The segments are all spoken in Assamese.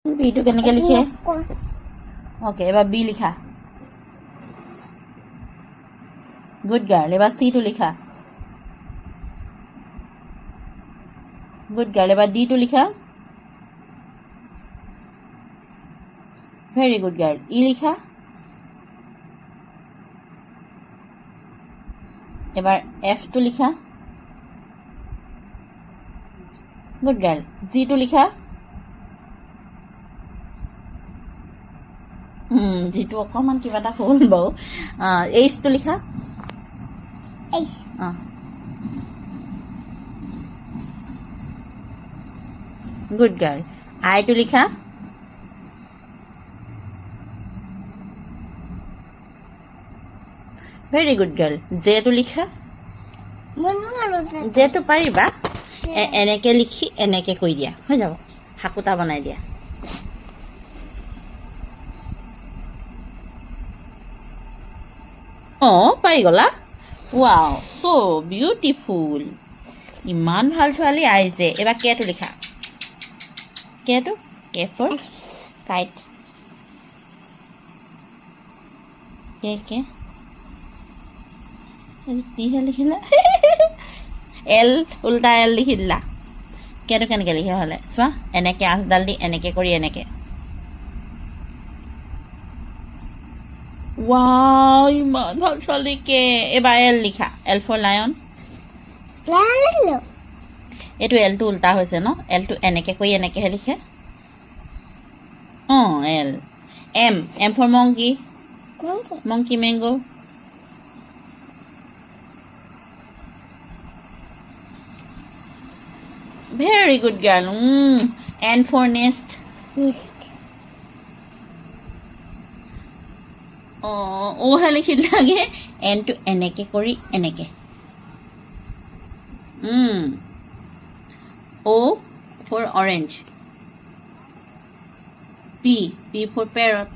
বিটো কেনেকৈ লিখে অ'কে এবাৰ বি লিখা গুড গাৰ্ল এবাৰ চিটো লিখা গুড গাৰ্ল এবাৰ ডিটো লিখা ভেৰি গুড গাৰ্ল ই লিখা এবাৰ এফটো লিখা গুড গাৰ্ল জিটো লিখা জিটো অকণমান কিবা এটা হ'ল বাৰু এইচটো লিখা গুড গাৰ্ল আইটো লিখা ভেৰি গুড গাৰ্ল জেটো লিখা জেটো পাৰিবা এনেকৈ লিখি এনেকৈ কৰি দিয়া হৈ যাব হাকুটা বনাই দিয়া পাই গলা ৱাও চ' বিউটিফুল ইমান ভাল ছোৱালী আহিছে এবাৰ কেটো লিখা কেটো কে ফৰ কাইট কে টিহে লিখিলা এল উল্টা এল লিখি দিলা কেটো কেনেকৈ লিখা হ'লে চোৱা এনেকৈ আঁচডাল দি এনেকৈ কৰি এনেকৈ ৱাও ইমান ভাল ছোৱালী কে এবাৰ এল লিখা এল ফৰ লায়ন এইটো এলটো উল্টা হৈছে ন এলটো এনেকৈ কৰি এনেকৈহে লিখে L M M for monkey monkey mango very good girl N for next ওহে লিখি লাগে এনটো এনেকৈ কৰি এনেকৈ O' for orange P for parrot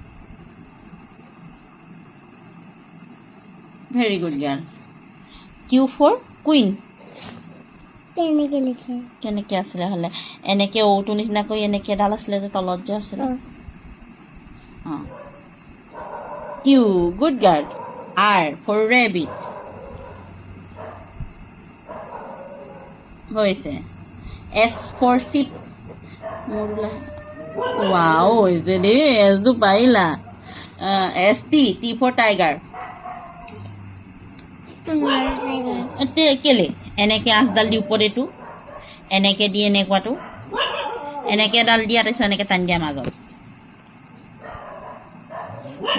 very good girl Q for queen কেনেকৈ আছিলে হ'লে এনেকৈ অ'টো নিচিনা কৰি এনেকৈ এডাল আছিলে যে তলত যে আছিলে Q good girl R for rabbit হৈছে এছ ফৰ চিপ ৱাও হৈছে দেই এছটো পাৰিলা এছ টি ফৰ টাইগাৰ কেলে এনেকৈ আঁচডাল দি ওপৰত এইটো এনেকৈ দি এনেকুৱাটো এনেকৈ এডাল দিয়া তাৰপিছত এনেকৈ টানি দিয়া মাজত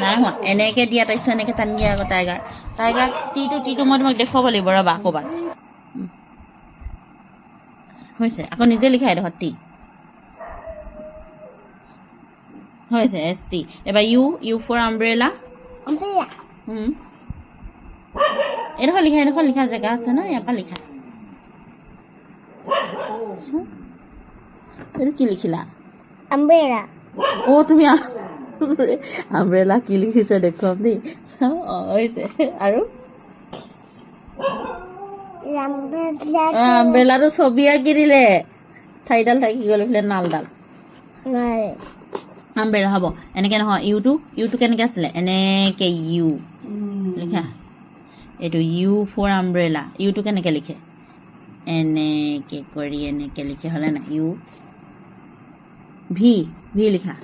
নাই হোৱা এনেকৈ দিয়া তাৰপিছত এনেকৈ টানি দিয়া আকৌ টাইগাৰ টাইগাৰ টিটো মই তোমাক দেখুৱাব লাগিব ৰ'বা ক'ৰবাত হৈছে আকৌ নিজে লিখা এডোখৰ টি হৈছে এছ টি এবাৰ ইউ ফৰ আমব্ৰেলা এইডোখৰ লিখা জেগা আছে ন ইয়াৰ পৰা লিখা এইটো কি লিখিলা আমব্ৰেলা তুমি আমব্ৰেলা কি লিখিছে দেখুৱাম দেই হৈছে আৰু আমব্ৰেলাটো ছবি আঁকি দিলে ঠাইডাল থাকি গ'ল এইফালে নালডাল আমব্ৰেলা হ'ব এনেকৈ নহয় ইউটো কেনেকৈ আছিলে এনেকৈ ইউ লিখা এইটো ইউ ফৰ আমব্ৰেলা ইউটো কেনেকৈ লিখে এনেকৈ কৰি এনেকৈ লিখে হ'লে নাই ইউ ভি লিখা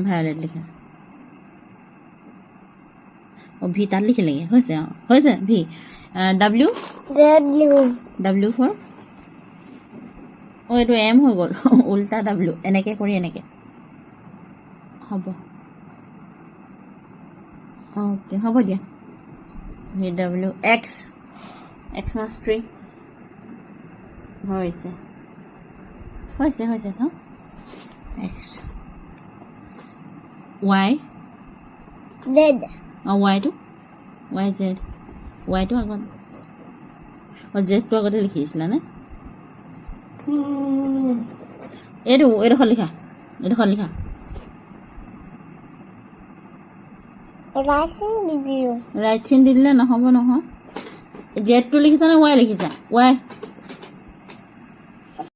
ভায়লেট লিখা ভি তাত লিখিলেগৈ হৈছে ভি ডাব্লিউ ফৰ এইটো এম হৈ গ'ল উল্টা ডাব্লিউ এনেকৈ কৰি এনেকৈ হ'ব অ'কে হ'ব দিয়া ভি ডাব্লিউ এক্স মাছ ট্ৰী হৈছে চাওঁ এক্স ৱাই জেড ৱাইটো আগত জেডটো আগতে লিখিছিলা নে এইডোখৰ লিখা ৰাইট চিন দি দিলে নহ'ব নহয় জেডটো লিখিছা নে ৱাই লিখিছা ৱাই